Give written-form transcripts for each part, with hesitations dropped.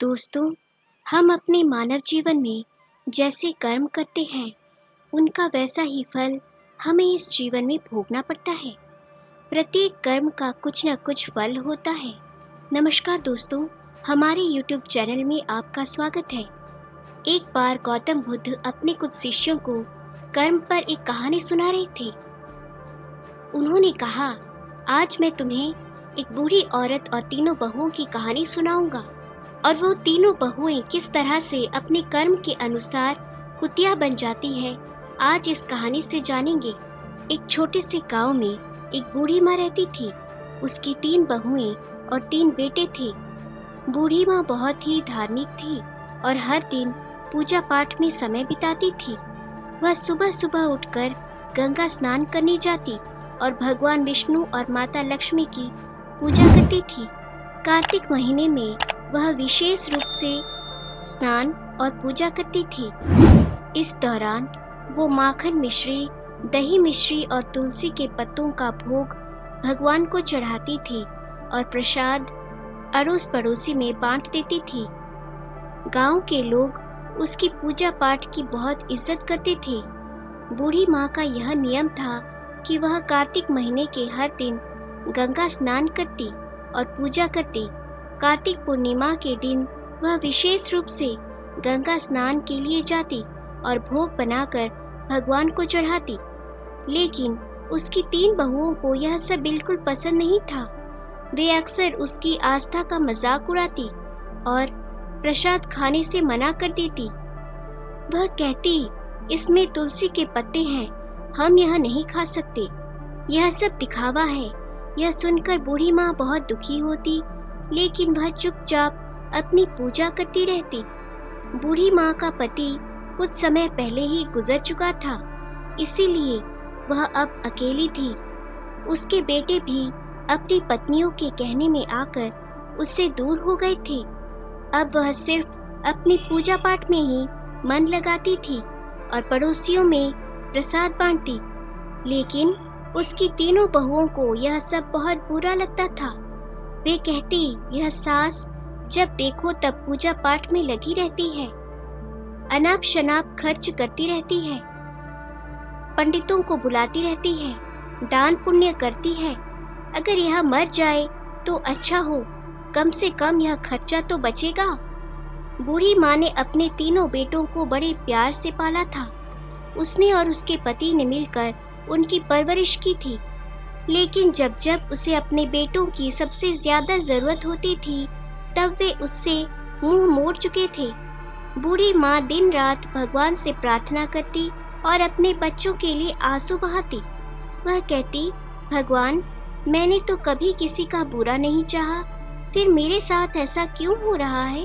दोस्तों, हम अपने मानव जीवन में जैसे कर्म करते हैं, उनका वैसा ही फल हमें इस जीवन में भोगना पड़ता है। प्रत्येक कर्म का कुछ न कुछ फल होता है। नमस्कार दोस्तों, हमारे YouTube चैनल में आपका स्वागत है। एक बार गौतम बुद्ध अपने कुछ शिष्यों को कर्म पर एक कहानी सुना रहे थे। उन्होंने कहा, आज मैं तुम्हें एक बूढ़ी औरत और तीनों बहुओं की कहानी सुनाऊंगा और वो तीनों बहुएं किस तरह से अपने कर्म के अनुसार कुतिया बन जाती है, आज इस कहानी से जानेंगे। एक छोटे से गांव में एक बूढ़ी माँ रहती थी। उसकी 3 बहुएं और 3 बेटे थे। बूढ़ी माँ बहुत ही धार्मिक थी और हर दिन पूजा पाठ में समय बिताती थी। वह सुबह सुबह उठकर गंगा स्नान करने जाती और भगवान विष्णु और माता लक्ष्मी की पूजा करती थी। कार्तिक महीने में वह विशेष रूप से स्नान और पूजा करती थी। इस दौरान वो माखन मिश्री, दही मिश्री और तुलसी के पत्तों का भोग भगवान को चढ़ाती थी और प्रसाद अड़ोस पड़ोसी में बांट देती थी। गांव के लोग उसकी पूजा पाठ की बहुत इज्जत करते थे। बूढ़ी माँ का यह नियम था कि वह कार्तिक महीने के हर दिन गंगा स्नान करती और पूजा करती। कार्तिक पूर्णिमा के दिन वह विशेष रूप से गंगा स्नान के लिए जाती और भोग बनाकर भगवान को चढ़ाती। लेकिन उसकी 3 बहुओं को यह सब बिल्कुल पसंद नहीं था। वे अक्सर उसकी आस्था का मजाक उड़ाती और प्रसाद खाने से मना कर देती। वह कहती, इसमें तुलसी के पत्ते हैं, हम यह नहीं खा सकते, यह सब दिखावा है। यह सुनकर बूढ़ी माँ बहुत दुखी होती, लेकिन वह चुपचाप अपनी पूजा करती रहती। बूढ़ी माँ का पति कुछ समय पहले ही गुजर चुका था, इसीलिए वह अब अकेली थी। उसके बेटे भी अपनी पत्नियों के कहने में आकर उससे दूर हो गए थे। अब वह सिर्फ अपनी पूजा पाठ में ही मन लगाती थी और पड़ोसियों में प्रसाद बांटती। लेकिन उसकी तीनों बहुओं को यह सब बहुत बुरा लगता था। वे कहती, यह सास जब देखो तब पूजा पाठ में लगी रहती है, अनाप शनाप खर्च करती रहती है, पंडितों को बुलाती रहती है, दान पुण्य करती है। अगर यह मर जाए तो अच्छा हो, कम से कम यह खर्चा तो बचेगा। बूढ़ी माँ ने अपने तीनों बेटों को बड़े प्यार से पाला था। उसने और उसके पति ने मिलकर उनकी परवरिश की थी। लेकिन जब जब उसे अपने बेटों की सबसे ज्यादा जरूरत होती थी, तब वे उससे मुंह मोड़ चुके थे। बूढ़ी माँ दिन रात भगवान से प्रार्थना करती और अपने बच्चों के लिए आंसू बहाती। वह कहती, भगवान, मैंने तो कभी किसी का बुरा नहीं चाहा, फिर मेरे साथ ऐसा क्यों हो रहा है।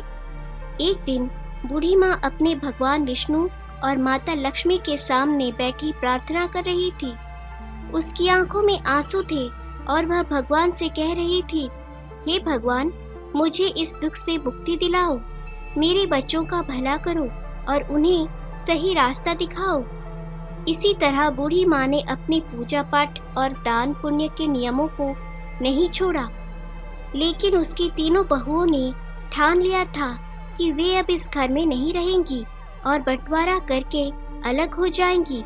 एक दिन बूढ़ी माँ अपने भगवान विष्णु और माता लक्ष्मी के सामने बैठी प्रार्थना कर रही थी। उसकी आंखों में आंसू थे और वह भगवान से कह रही थी, हे भगवान, मुझे इस दुख से मुक्ति दिलाओ, मेरे बच्चों का भला करो और उन्हें सही रास्ता दिखाओ। इसी तरह बूढ़ी माँ ने अपनी पूजा पाठ और दान पुण्य के नियमों को नहीं छोड़ा। लेकिन उसकी तीनों बहुओं ने ठान लिया था कि वे अब इस घर में नहीं रहेंगी और बंटवारा करके अलग हो जाएंगी।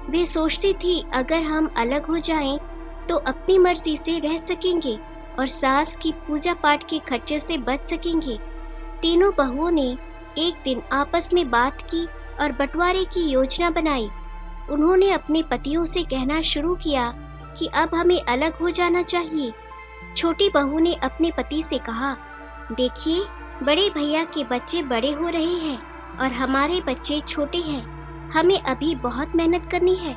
वे सोचती थी, अगर हम अलग हो जाएं तो अपनी मर्जी से रह सकेंगे और सास की पूजा पाठ के खर्चे से बच सकेंगे। तीनों बहुओं ने एक दिन आपस में बात की और बंटवारे की योजना बनाई। उन्होंने अपने पतियों से कहना शुरू किया कि अब हमें अलग हो जाना चाहिए। छोटी बहू ने अपने पति से कहा, देखिए, बड़े भैया के बच्चे बड़े हो रहे हैं और हमारे बच्चे छोटे हैं। हमें अभी बहुत मेहनत करनी है,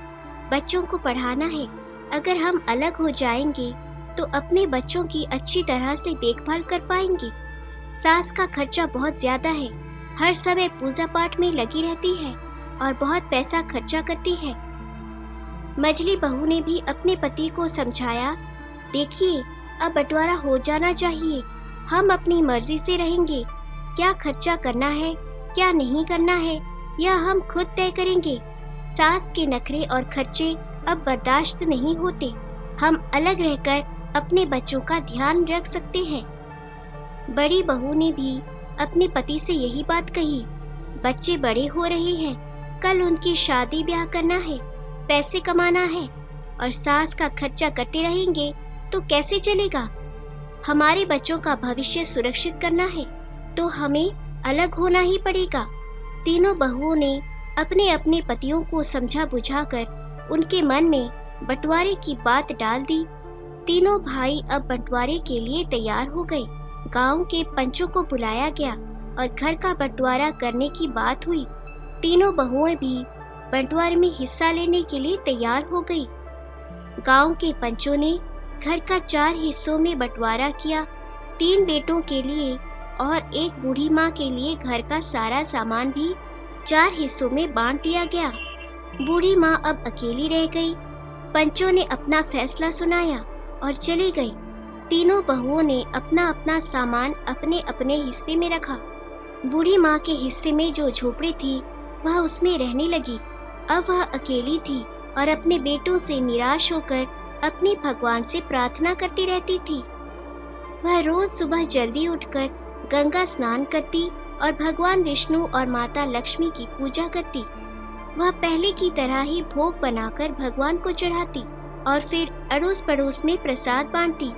बच्चों को पढ़ाना है। अगर हम अलग हो जाएंगे तो अपने बच्चों की अच्छी तरह से देखभाल कर पाएंगे। सास का खर्चा बहुत ज्यादा है, हर समय पूजा पाठ में लगी रहती है और बहुत पैसा खर्चा करती है। मझली बहू ने भी अपने पति को समझाया, देखिए, अब बंटवारा हो जाना चाहिए, हम अपनी मर्जी से रहेंगे। क्या खर्चा करना है, क्या नहीं करना है, यह हम खुद तय करेंगे। सास के नखरे और खर्चे अब बर्दाश्त नहीं होते। हम अलग रहकर अपने बच्चों का ध्यान रख सकते हैं। बड़ी बहू ने भी अपने पति से यही बात कही, बच्चे बड़े हो रहे हैं, कल उनकी शादी ब्याह करना है, पैसे कमाना है और सास का खर्चा करते रहेंगे तो कैसे चलेगा। हमारे बच्चों का भविष्य सुरक्षित करना है तो हमें अलग होना ही पड़ेगा। तीनों बहुओं ने अपने अपने पतियों को समझा बुझाकर उनके मन में बंटवारे की बात डाल दी। तीनों भाई अब बंटवारे के लिए तैयार हो गए। गांव के पंचों को बुलाया गया और घर का बंटवारा करने की बात हुई। तीनों बहुएं भी बंटवारे में हिस्सा लेने के लिए तैयार हो गई। गांव के पंचों ने घर का 4 हिस्सों में बंटवारा किया। 3 बेटों के लिए और एक बूढ़ी माँ के लिए घर का सारा सामान भी 4 हिस्सों में बांट दिया गया। बूढ़ी माँ अब अकेली रह गई। पंचों ने अपना फैसला सुनाया और चले गए। तीनों बहुओं ने अपना अपना सामान अपने अपने हिस्से में रखा। बूढ़ी माँ के हिस्से में जो झोपड़ी थी वह उसमें रहने लगी। अब वह अकेली थी और अपने बेटों से निराश होकर अपने भगवान से प्रार्थना करती रहती थी। वह रोज सुबह जल्दी उठकर गंगा स्नान करती और भगवान विष्णु और माता लक्ष्मी की पूजा करती। वह पहले की तरह ही भोग बनाकर भगवान को चढ़ाती और फिर अड़ोस पड़ोस में प्रसाद बांटती।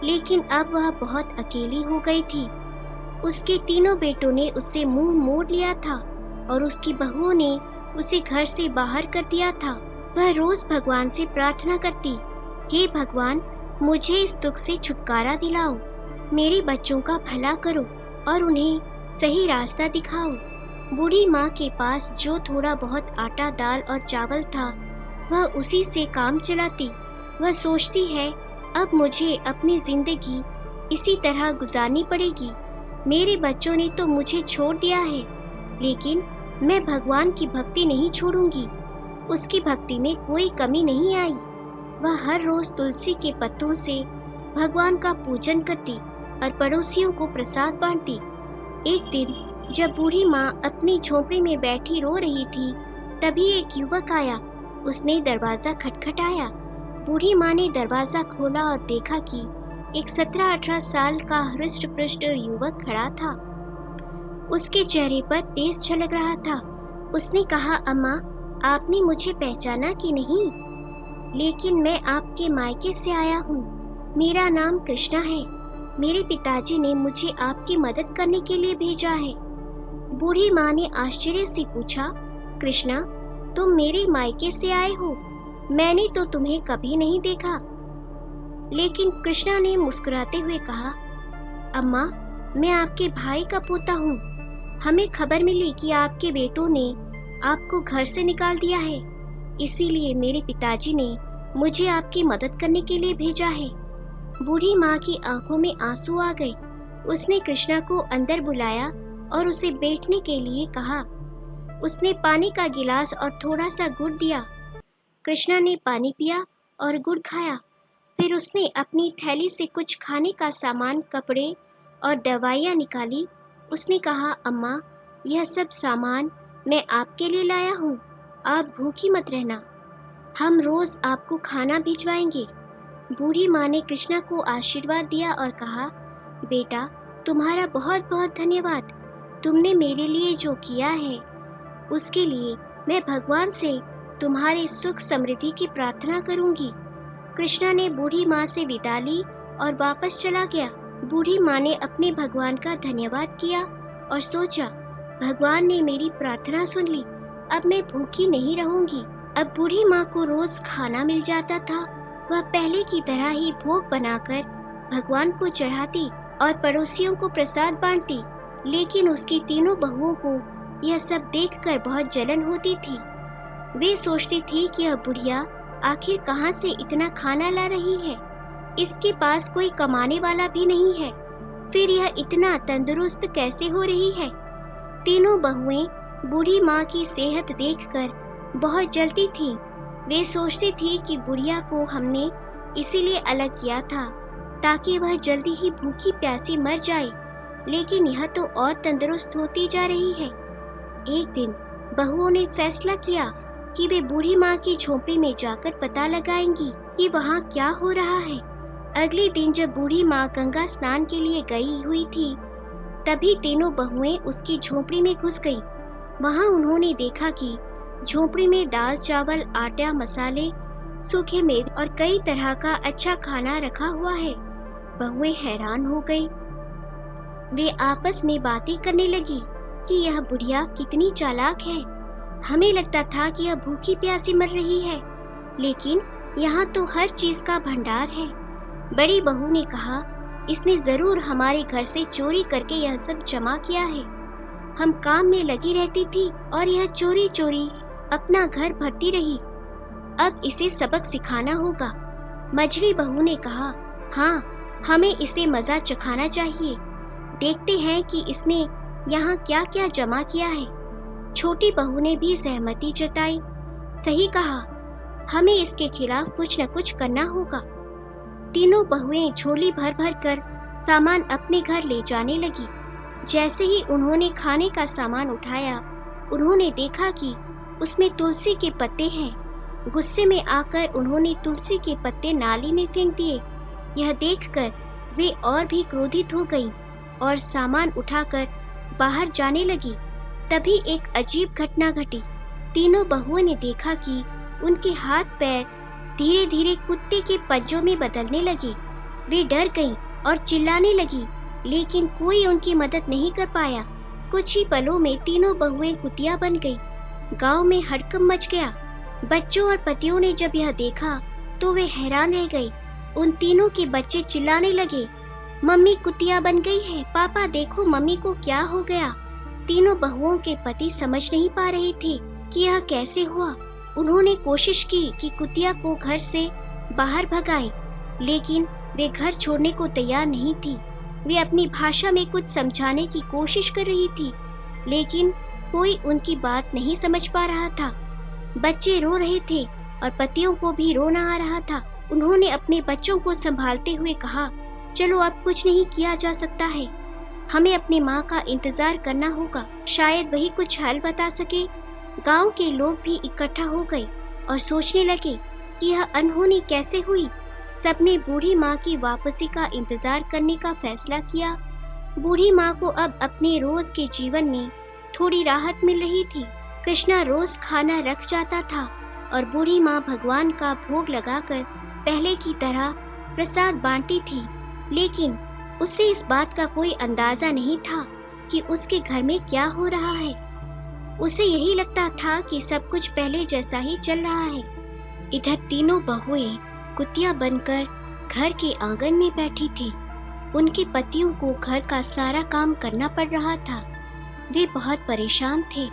लेकिन अब वह बहुत अकेली हो गई थी। उसके तीनों बेटों ने उससे मुंह मोड़ लिया था और उसकी बहुओं ने उसे घर से बाहर कर दिया था। वह रोज भगवान से प्रार्थना करती, हे भगवान, मुझे इस दुख से छुटकारा दिलाओ, मेरे बच्चों का भला करो और उन्हें सही रास्ता दिखाओ। बूढ़ी माँ के पास जो थोड़ा बहुत आटा, दाल और चावल था वह उसी से काम चलाती। वह सोचती है, अब मुझे अपनी जिंदगी इसी तरह गुजारनी पड़ेगी। मेरे बच्चों ने तो मुझे छोड़ दिया है, लेकिन मैं भगवान की भक्ति नहीं छोड़ूंगी। उसकी भक्ति में कोई कमी नहीं आई। वह हर रोज तुलसी के पत्तों से भगवान का पूजन करती और पड़ोसियों को प्रसाद बांटती। एक दिन जब बूढ़ी माँ अपनी झोपड़ी में बैठी रो रही थी, तभी एक युवक आया। उसने दरवाजा खटखटाया। बूढ़ी माँ ने दरवाजा खोला और देखा कि एक 17-18 साल का हृष्ट पुष्ट युवक खड़ा था। उसके चेहरे पर तेज झलक रहा था। उसने कहा, अम्मा, आपने मुझे पहचाना कि नहीं? लेकिन मैं आपके मायके से आया हूँ। मेरा नाम कृष्णा है। मेरे पिताजी ने मुझे आपकी मदद करने के लिए भेजा है। बूढ़ी माँ ने आश्चर्य से पूछा, कृष्णा, तुम मेरे मायके से आए हो? मैंने तो तुम्हें कभी नहीं देखा। लेकिन कृष्णा ने मुस्कुराते हुए कहा, अम्मा, मैं आपके भाई का पोता हूँ। हमें खबर मिली कि आपके बेटों ने आपको घर से निकाल दिया है, इसीलिए मेरे पिताजी ने मुझे आपकी मदद करने के लिए भेजा है। बूढ़ी माँ की आंखों में आंसू आ गए। उसने कृष्णा को अंदर बुलाया और उसे बैठने के लिए कहा। उसने पानी का गिलास और थोड़ा सा गुड़ दिया। कृष्णा ने पानी पिया और गुड़ खाया। फिर उसने अपनी थैली से कुछ खाने का सामान, कपड़े और दवाइयाँ निकाली। उसने कहा, अम्मा, यह सब सामान मैं आपके लिए लाया हूँ। आप भूखी मत रहना, हम रोज आपको खाना भिजवाएंगे। बूढ़ी माँ ने कृष्णा को आशीर्वाद दिया और कहा, बेटा, तुम्हारा बहुत बहुत धन्यवाद। तुमने मेरे लिए जो किया है उसके लिए मैं भगवान से तुम्हारे सुख समृद्धि की प्रार्थना करूंगी। कृष्णा ने बूढ़ी माँ से विदा ली और वापस चला गया। बूढ़ी माँ ने अपने भगवान का धन्यवाद किया और सोचा, भगवान ने मेरी प्रार्थना सुन ली, अब मैं भूखी नहीं रहूंगी। अब बूढ़ी माँ को रोज खाना मिल जाता था। वह पहले की तरह ही भोग बनाकर भगवान को चढ़ाती और पड़ोसियों को प्रसाद बांटती। लेकिन उसकी तीनों बहुओं को यह सब देखकर बहुत जलन होती थी। वे सोचती थी कि यह बुढ़िया आखिर कहाँ से इतना खाना ला रही है। इसके पास कोई कमाने वाला भी नहीं है, फिर यह इतना तंदुरुस्त कैसे हो रही है। तीनों बहुएं बूढ़ी माँ की सेहत देखकर बहुत जलती थीं। वे सोचती थी कि बुढ़िया को हमने इसीलिए अलग किया था ताकि वह जल्दी ही भूखी प्यासी मर जाए, लेकिन यह तो और तंदुरुस्त होती जा रही है। एक दिन बहुओं ने फैसला किया कि वे बूढ़ी माँ की झोपड़ी में जाकर पता लगाएंगी कि वहाँ क्या हो रहा है। अगले दिन जब बूढ़ी माँ गंगा स्नान के लिए गई हुई थी, तभी तीनों बहुएं उसकी झोपड़ी में घुस गईं। वहां उन्होंने देखा कि झोपड़ी में दाल चावल, आटा, मसाले, सूखे मेवे और कई तरह का अच्छा खाना रखा हुआ है। बहुएं हैरान हो गई। वे आपस में बातें करने लगी कि यह बुढ़िया कितनी चालाक है। हमें लगता था कि यह भूखी प्यासी मर रही है, लेकिन यहाँ तो हर चीज का भंडार है। बड़ी बहू ने कहा, इसने जरूर हमारे घर से चोरी करके यह सब जमा किया है। हम काम में लगी रहती थी और यह चोरी चोरी अपना घर भरती रही। अब इसे सबक सिखाना होगा। मझली बहू ने कहा, हाँ, हमें इसे मजा चखाना चाहिए। देखते हैं कि इसने यहाँ क्या क्या जमा किया है। छोटी बहू ने भी सहमति जताई। सही कहा, हमें इसके खिलाफ कुछ न कुछ करना होगा। तीनों बहुएं झोली भर भर कर सामान अपने घर ले जाने लगी। जैसे ही उन्होंने खाने का सामान उठाया, उन्होंने देखा कि उसमें तुलसी के पत्ते हैं। गुस्से में आकर उन्होंने तुलसी के पत्ते नाली में फेंक दिए। यह देखकर वे और भी क्रोधित हो गईं और सामान उठाकर बाहर जाने लगी। तभी एक अजीब घटना घटी। तीनों बहुओं ने देखा कि उनके हाथ पैर धीरे धीरे कुत्ते के पंजों में बदलने लगे। वे डर गईं और चिल्लाने लगी, लेकिन कोई उनकी मदद नहीं कर पाया। कुछ ही पलों में तीनों बहुएं कुतिया बन गईं। गांव में हड़कंप मच गया। बच्चों और पतियों ने जब यह देखा तो वे हैरान रह गए। उन तीनों के बच्चे चिल्लाने लगे, मम्मी कुतिया बन गई है, पापा देखो मम्मी को क्या हो गया। तीनों बहुओं के पति समझ नहीं पा रहे थे कि यह कैसे हुआ। उन्होंने कोशिश की कि कुतिया को घर से बाहर भगाएं, लेकिन वे घर छोड़ने को तैयार नहीं थी। वे अपनी भाषा में कुछ समझाने की कोशिश कर रही थी, लेकिन कोई उनकी बात नहीं समझ पा रहा था। बच्चे रो रहे थे और पतियों को भी रोना आ रहा था। उन्होंने अपने बच्चों को संभालते हुए कहा, चलो अब कुछ नहीं किया जा सकता है, हमें अपनी माँ का इंतजार करना होगा, शायद वही कुछ हल बता सके। गांव के लोग भी इकट्ठा हो गए और सोचने लगे कि यह अनहोनी कैसे हुई। सबने बूढ़ी माँ की वापसी का इंतजार करने का फैसला किया। बूढ़ी माँ को अब अपने रोज के जीवन में थोड़ी राहत मिल रही थी। कृष्णा रोज खाना रख जाता था और बूढ़ी माँ भगवान का भोग लगाकर पहले की तरह प्रसाद बांटती थी, लेकिन उसे इस बात का कोई अंदाजा नहीं था कि उसके घर में क्या हो रहा है। उसे यही लगता था कि सब कुछ पहले जैसा ही चल रहा है। इधर तीनों बहुएं कुतिया बनकर घर के आंगन में बैठी थी। उनके पतियों को घर का सारा काम करना पड़ रहा था। वे बहुत परेशान थे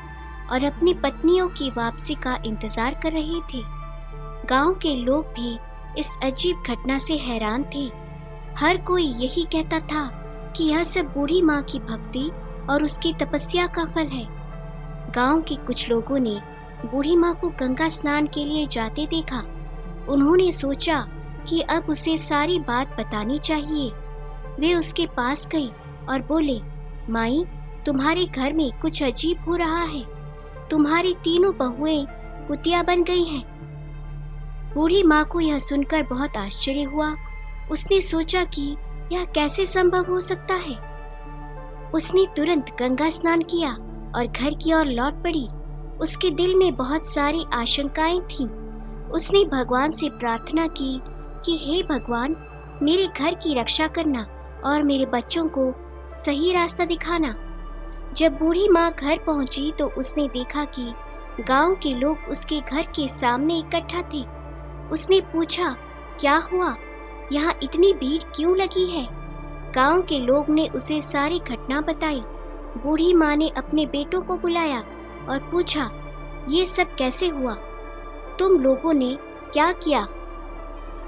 और अपनी पत्नियों की वापसी का इंतजार कर रहे थे। गांव के लोग भी इस अजीब घटना से हैरान थे। हर कोई यही कहता था कि यह सब बूढ़ी माँ की भक्ति और उसकी तपस्या का फल है। गांव के कुछ लोगों ने बूढ़ी माँ को गंगा स्नान के लिए जाते देखा। उन्होंने सोचा कि अब उसे सारी बात बतानी चाहिए। वे उसके पास गई और बोले, माई, तुम्हारे घर में कुछ अजीब हो रहा है। तुम्हारी तीनों बहुएं कुतिया बन गई हैं। बूढ़ी माँ को यह सुनकर बहुत आश्चर्य हुआ। उसने सोचा कि यह कैसे संभव हो सकता है। उसने तुरंत गंगा स्नान किया और घर की ओर लौट पड़ी। उसके दिल में बहुत सारी आशंकाएं थीं। उसने भगवान से प्रार्थना की कि हे भगवान, मेरे घर की रक्षा करना और मेरे बच्चों को सही रास्ता दिखाना। जब बूढ़ी माँ घर पहुंची तो उसने देखा कि गांव के लोग उसके घर के सामने इकट्ठा थे। उसने पूछा, क्या हुआ? यहाँ इतनी भीड़ क्यों लगी है? गांव के लोग ने उसे सारी घटना बताई। बूढ़ी माँ ने अपने बेटों को बुलाया और पूछा, ये सब कैसे हुआ? तुम लोगों ने क्या किया?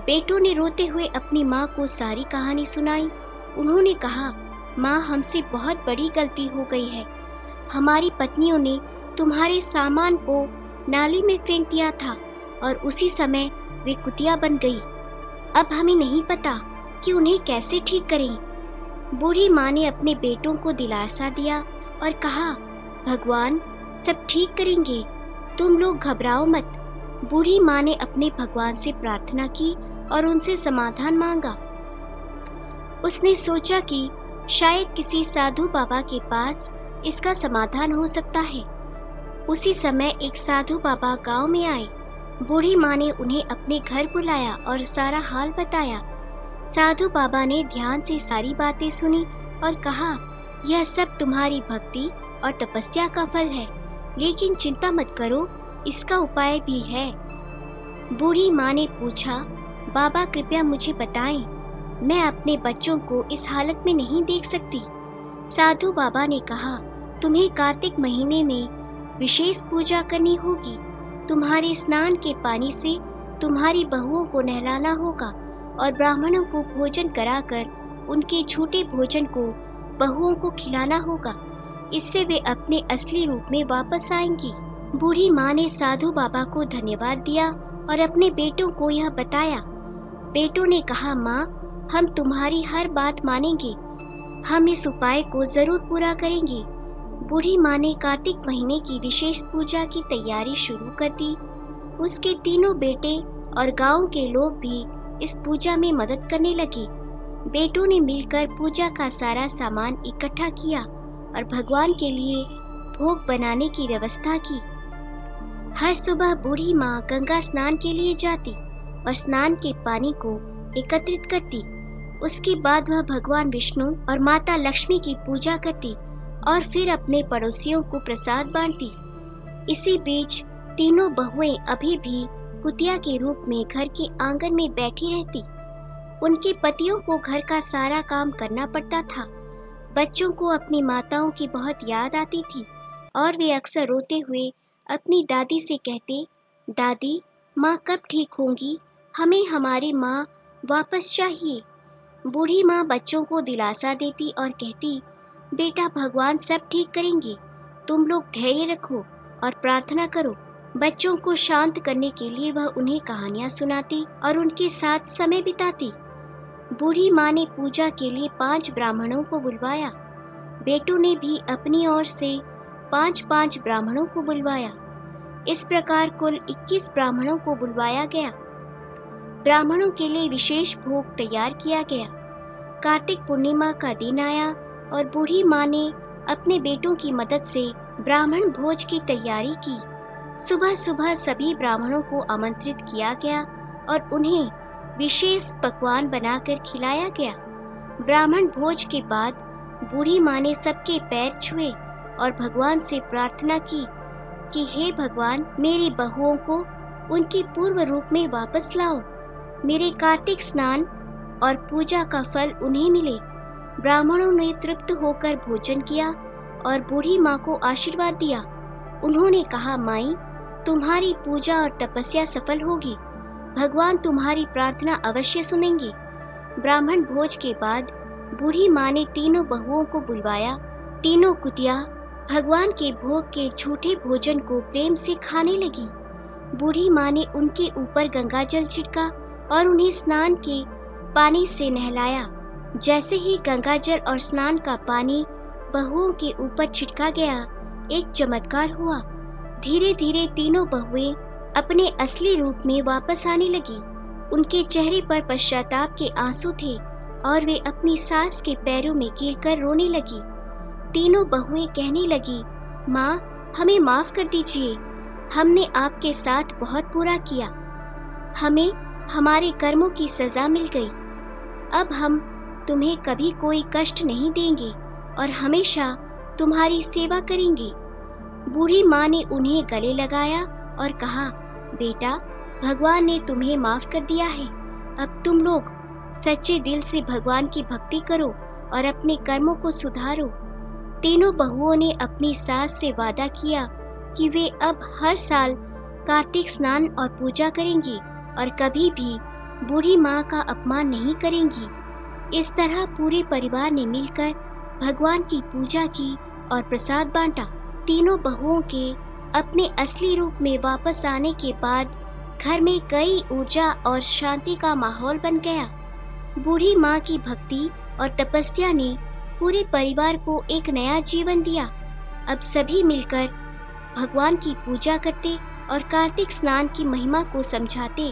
बेटों ने रोते हुए अपनी माँ को सारी कहानी सुनाई। उन्होंने कहा, माँ, हमसे बहुत बड़ी गलती हो गई है। हमारी पत्नियों ने तुम्हारे सामान को नाली में फेंक दिया था और उसी समय वे कुतिया बन गई। अब हमें नहीं पता कि उन्हें कैसे ठीक करें। बूढ़ी माँ ने अपने बेटों को दिलासा दिया और कहा, भगवान सब ठीक करेंगे, तुम लोग घबराओ मत। बूढ़ी माँ ने अपने भगवान से प्रार्थना की और उनसे समाधान मांगा। उसने सोचा कि शायद किसी साधु बाबा के पास इसका समाधान हो सकता है। उसी समय एक साधु बाबा गांव में आए। बूढ़ी माँ ने उन्हें अपने घर बुलाया और सारा हाल बताया। साधु बाबा ने ध्यान से सारी बातें सुनी और कहा, यह सब तुम्हारी भक्ति और तपस्या का फल है, लेकिन चिंता मत करो, इसका उपाय भी है। बूढ़ी माँ ने पूछा, बाबा कृपया मुझे बताएं, मैं अपने बच्चों को इस हालत में नहीं देख सकती। साधु बाबा ने कहा, तुम्हें कार्तिक महीने में विशेष पूजा करनी होगी। तुम्हारे स्नान के पानी से तुम्हारी बहुओं को नहलाना होगा और ब्राह्मणों को भोजन कराकर उनके झूठे भोजन को बहुओं को खिलाना होगा। इससे वे अपने असली रूप में वापस आएंगी। बूढ़ी माँ ने साधु बाबा को धन्यवाद दिया और अपने बेटों को यह बताया। बेटों ने कहा, माँ, हम तुम्हारी हर बात मानेंगे, हम इस उपाय को जरूर पूरा करेंगे। बूढ़ी माँ ने कार्तिक महीने की विशेष पूजा की तैयारी शुरू कर दी। उसके तीनों बेटे और गांव के लोग भी इस पूजा में मदद करने लगे। बेटों ने मिलकर पूजा का सारा सामान इकट्ठा किया और भगवान के लिए भोग बनाने की व्यवस्था की। हर सुबह बूढ़ी माँ गंगा स्नान के लिए जाती और स्नान के पानी को एकत्रित करती। उसके बाद वह भगवान विष्णु और माता लक्ष्मी की पूजा करती और फिर अपने पड़ोसियों को प्रसाद बांटती। इसी बीच तीनों बहुएं अभी भी कुतिया के रूप में घर के आंगन में बैठी रहती। उनके पतियों को घर का सारा काम करना पड़ता था। बच्चों को अपनी माताओं की बहुत याद आती थी और वे अक्सर रोते हुए अपनी दादी से कहते, दादी, माँ कब ठीक होंगी? हमें हमारी माँ वापस चाहिए। बूढ़ी माँ बच्चों को दिलासा देती और कहती, बेटा, भगवान सब ठीक करेंगे, तुम लोग धैर्य रखो और प्रार्थना करो। बच्चों को शांत करने के लिए वह उन्हें कहानियाँ सुनाती और उनके साथ समय बिताती। बूढ़ी माँ ने पूजा के लिए 5 ब्राह्मणों को बुलवाया। बेटों ने भी अपनी ओर से 5-5 ब्राह्मणों को बुलवाया। इस प्रकार कुल 21 ब्राह्मणों को बुलवाया गया। ब्राह्मणों के लिए विशेष भोग तैयार किया गया। कार्तिक पूर्णिमा का दिन आया और बूढ़ी माँ ने अपने बेटों की मदद से ब्राह्मण भोज की तैयारी की। सुबह सुबह सभी ब्राह्मणों को आमंत्रित किया गया और उन्हें विशेष पकवान बनाकर खिलाया गया। ब्राह्मण भोज के बाद बूढ़ी माँ ने सबके पैर छुए और भगवान से प्रार्थना की कि हे भगवान, मेरी बहुओं को उनके पूर्व रूप में वापस लाओ। मेरे कार्तिक स्नान और पूजा का फल उन्हें मिले। ब्राह्मणों ने तृप्त होकर भोजन किया और बूढ़ी माँ को आशीर्वाद दिया। उन्होंने कहा, माई, तुम्हारी पूजा और तपस्या सफल होगी। भगवान तुम्हारी प्रार्थना अवश्य सुनेंगे। ब्राह्मण भोज के बाद बूढ़ी माँ ने तीनों बहुओं को बुलवाया। तीनों कुतिया भगवान के भोग के झूठे भोजन को प्रेम से खाने लगी। बूढ़ी माँ ने उनके ऊपर गंगा जल छिड़का और उन्हें स्नान के पानी से नहलाया। जैसे ही गंगा जल और स्नान का पानी बहुओं के ऊपर छिड़का गया, एक चमत्कार हुआ। धीरे धीरे तीनों बहुएं अपने असली रूप में वापस आने लगी। उनके चेहरे पर पश्चाताप के आंसू थे और वे अपनी सास के पैरों में गिरकर रोने लगी। तीनों बहुएं कहने लगी, माँ, हमें माफ कर दीजिए, हमने आपके साथ बहुत बुरा किया। हमें हमारे कर्मों की सजा मिल गई। अब हम तुम्हें कभी कोई कष्ट नहीं देंगे और हमेशा तुम्हारी सेवा करेंगे। बूढ़ी माँ ने उन्हें गले लगाया और कहा, बेटा, भगवान ने तुम्हें माफ कर दिया है। अब तुम लोग सच्चे दिल से भगवान की भक्ति करो और अपने कर्मों को सुधारो। तीनों बहुओं ने अपनी सास से वादा किया कि वे अब हर साल कार्तिक स्नान और पूजा करेंगी और कभी भी बूढ़ी माँ का अपमान नहीं करेंगी। इस तरह पूरे परिवार ने मिलकर भगवान की पूजा की और प्रसाद बांटा। तीनों बहुओं के अपने असली रूप में वापस आने के बाद घर में कई ऊर्जा और शांति का माहौल बन गया। बूढ़ी माँ की भक्ति और तपस्या ने पूरे परिवार को एक नया जीवन दिया। अब सभी मिलकर भगवान की पूजा करते और कार्तिक स्नान की महिमा को समझाते।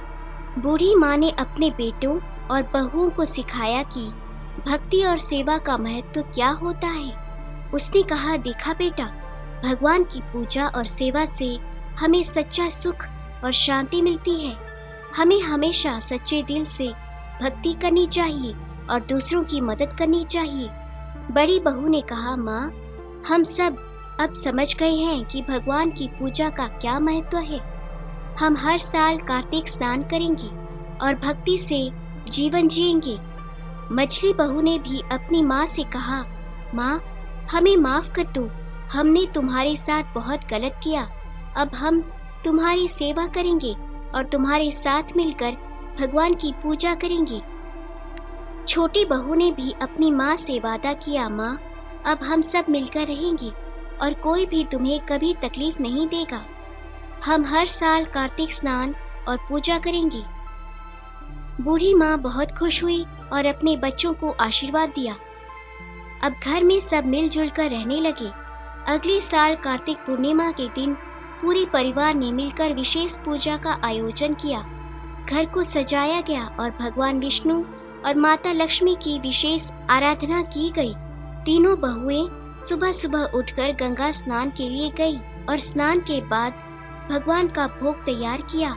बूढ़ी माँ ने अपने बेटों और बहुओं को सिखाया कि भक्ति और सेवा का महत्व क्या होता है। उसने कहा, देखा बेटा, भगवान की पूजा और सेवा से हमें सच्चा सुख और शांति मिलती है। हमें हमेशा सच्चे दिल से भक्ति करनी चाहिए और दूसरों की मदद करनी चाहिए। बड़ी बहू ने कहा, माँ, हम सब अब समझ गए हैं कि भगवान की पूजा का क्या महत्व है। हम हर साल कार्तिक स्नान करेंगे और भक्ति से जीवन जिएंगे। मछली बहू ने भी अपनी माँ से कहा, माँ, हमें माफ कर दो, हमने तुम्हारे साथ बहुत गलत किया। अब हम तुम्हारी सेवा करेंगे और तुम्हारे साथ मिलकर भगवान की पूजा करेंगे। छोटी बहू ने भी अपनी माँ से वादा किया, माँ, अब हम सब मिलकर रहेंगे और कोई भी तुम्हें कभी तकलीफ नहीं देगा। हम हर साल कार्तिक स्नान और पूजा करेंगे। बूढ़ी माँ बहुत खुश हुई और अपने बच्चों को आशीर्वाद दिया। अब घर में सब मिलजुल कर रहने लगे। अगले साल कार्तिक पूर्णिमा के दिन पूरे परिवार ने मिलकर विशेष पूजा का आयोजन किया। घर को सजाया गया और भगवान विष्णु और माता लक्ष्मी की विशेष आराधना की गई। तीनों बहुएं सुबह सुबह उठकर गंगा स्नान के लिए गई और स्नान के बाद भगवान का भोग तैयार किया।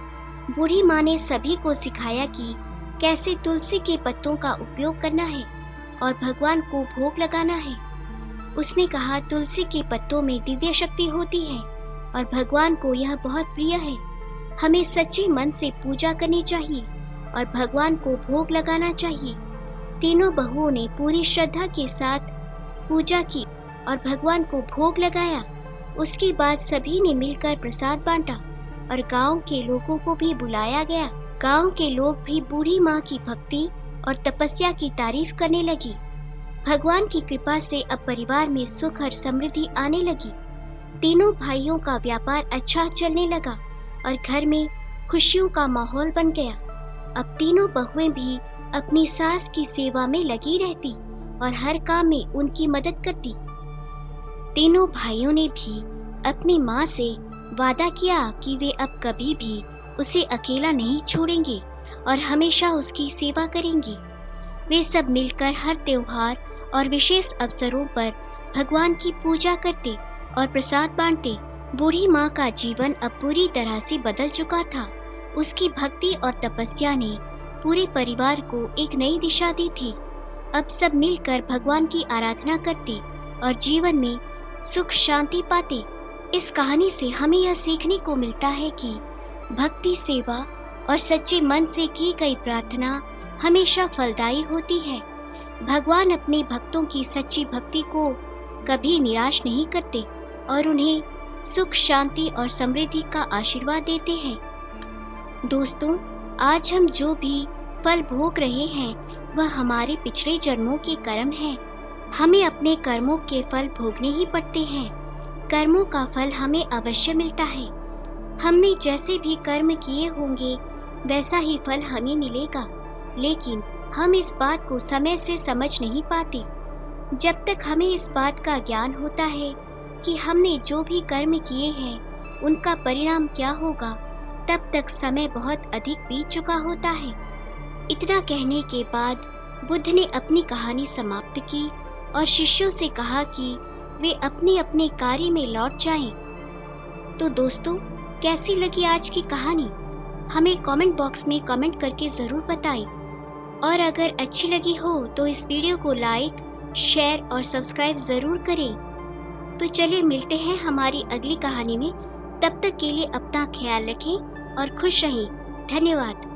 बूढ़ी माँ ने सभी को सिखाया कि कैसे तुलसी के पत्तों का उपयोग करना है और भगवान को भोग लगाना है। उसने कहा, तुलसी के पत्तों में दिव्य शक्ति होती है और भगवान को यह बहुत प्रिय है। हमें सच्चे मन से पूजा करनी चाहिए और भगवान को भोग लगाना चाहिए। तीनों बहुओं ने पूरी श्रद्धा के साथ पूजा की और भगवान को भोग लगाया। उसके बाद सभी ने मिलकर प्रसाद बांटा और गांव के लोगों को भी बुलाया गया। गांव के लोग भी बूढ़ी माँ की भक्ति और तपस्या की तारीफ करने लगी। भगवान की कृपा से अब परिवार में सुख और समृद्धि आने लगी। तीनों भाइयों का व्यापार अच्छा चलने लगा और घर में खुशियों का माहौल बन गया। अब तीनों बहुएं भी अपनी सास की सेवा में लगी रहती और हर काम में उनकी मदद करती। तीनों भाइयों ने भी अपनी माँ से वादा किया कि वे अब कभी भी उसे अकेला नहीं छोड़ेंगे और हमेशा उसकी सेवा करेंगे। वे सब मिलकर हर त्योहार और विशेष अवसरों पर भगवान की पूजा करते और प्रसाद बांटते। बूढ़ी माँ का जीवन अब पूरी तरह से बदल चुका था। उसकी भक्ति और तपस्या ने पूरे परिवार को एक नई दिशा दी थी। अब सब मिलकर भगवान की आराधना करते और जीवन में सुख शांति पाते। इस कहानी से हमें यह सीखने को मिलता है कि भक्ति, सेवा और सच्चे मन से की गई प्रार्थना हमेशा फलदायी होती है। भगवान अपने भक्तों की सच्ची भक्ति को कभी निराश नहीं करते और उन्हें सुख, शांति और समृद्धि का आशीर्वाद देते हैं। दोस्तों, आज हम जो भी फल भोग रहे हैं वह हमारे पिछले जन्मों के कर्म हैं। हमें अपने कर्मों के फल भोगने ही पड़ते हैं। कर्मों का फल हमें अवश्य मिलता है। हमने जैसे भी कर्म किए होंगे वैसा ही फल हमें मिलेगा, लेकिन हम इस बात को समय से समझ नहीं पाते। जब तक हमें इस बात का ज्ञान होता है कि हमने जो भी कर्म किए हैं उनका परिणाम क्या होगा, तब तक समय बहुत अधिक बीत चुका होता है। इतना कहने के बाद बुद्ध ने अपनी कहानी समाप्त की और शिष्यों से कहा कि वे अपने अपने कार्य में लौट जाएं। तो दोस्तों, कैसी लगी आज की कहानी? हमें कमेंट बॉक्स में कमेंट करके ज़रूर बताएं। और अगर अच्छी लगी हो तो इस वीडियो को लाइक, शेयर और सब्सक्राइब ज़रूर करें। तो चलिए मिलते हैं हमारी अगली कहानी में। तब तक के लिए अपना ख्याल रखें और खुश रहें। धन्यवाद।